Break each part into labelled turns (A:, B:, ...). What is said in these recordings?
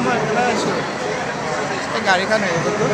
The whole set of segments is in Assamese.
A: মই এইফালে আছোঁ এই গাড়ীখন হেৰি গ'লো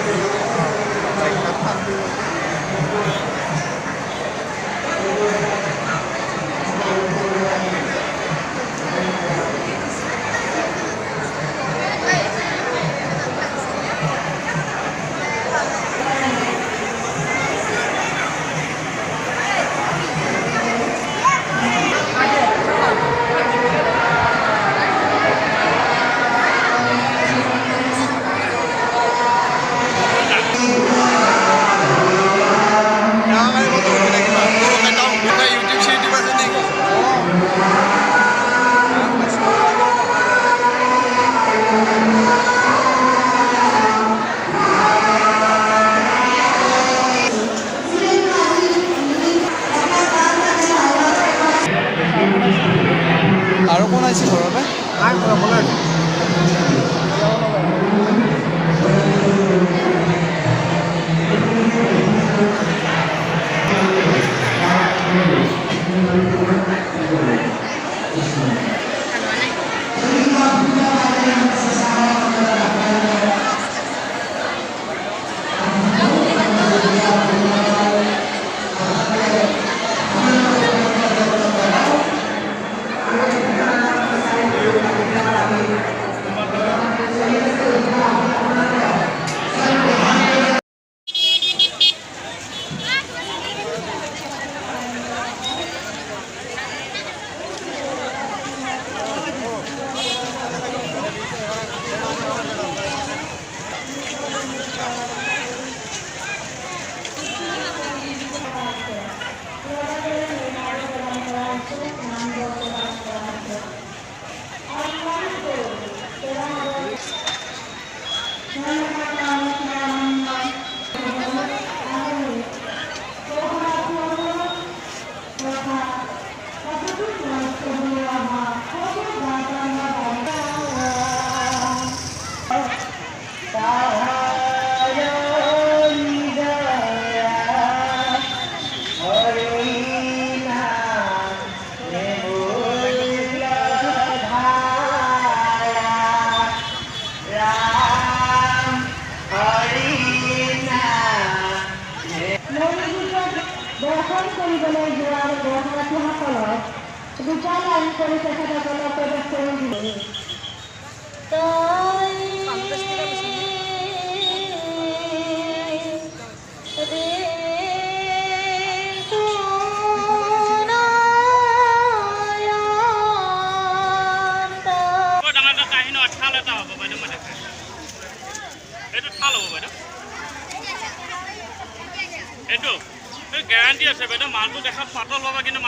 A: আৰু কোন আহিছে ঘৰলৈ
B: দৰ্শন কৰিবলৈ যোৱা দৰ্শনাৰ্থীসকলক দুটা লাইন কৰি তেখেতসকলক প্ৰৱেশ কৰি দিলে।
C: গ্যাৰান্টি আছে বাইদেউ মালটো দেখাত পাতল পাবা কিন্তু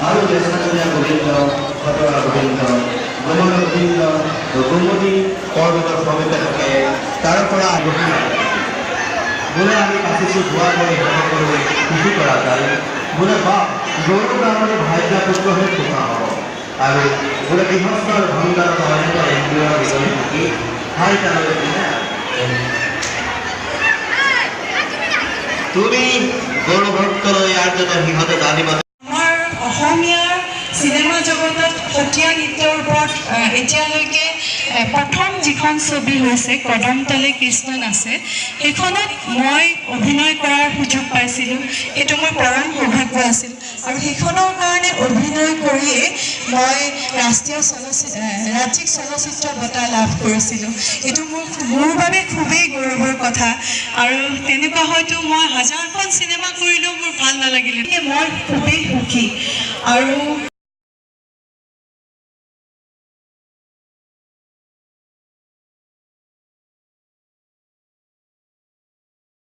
D: আৰু জ্যেষ্ঠজনীয়া গোবিন্দ খতৰা গোবিন্দ গমন গোবিন্দ গোমতী পৰ্বতৰ সমীপে থাকে তাৰ পৰা আগ্ৰহী বোলে আমি পাতিছোঁ ধোৱা কৰি সকলোৱে খুশি কৰা যায় বোলে বা গৌৰৱ নামৰে ভাইজা পুত্ৰহে খোৱা হ'ব আৰু বোলে গৃহস্থৰ ভণ্ডাৰ অনেক ইন্দ্ৰিয়ৰ বিজয়ী থাকি ঠাই তালৈ তুমি গৌৰৱলৈ ইয়াৰ জন্য সিহঁতে জানিব
E: অসমীয়া চিনেমা জগতত সত্ৰীয়া নৃত্যৰ ওপৰত এতিয়ালৈকে প্ৰথম যিখন ছবি হৈছে কদমতলে কৃষ্ণ নাচে সেইখনত মই অভিনয় কৰাৰ সুযোগ পাইছিলোঁ সেইটো মোৰ পৰম সৌভাগ্য আছিল আৰু সেইখনৰ কাৰণে অভিনয় কৰিয়ে মই ৰাজ্যিক চলচ্চিত্ৰ বঁটা লাভ কৰিছিলোঁ এইটো মোৰ বাবে খুবেই গৌৰৱৰ কথা আৰু তেনেকুৱা হয়তো মই হাজাৰখন চিনেমা কৰিলেও মোৰ ভাল নালাগিলে মই খুবেই সুখী আৰু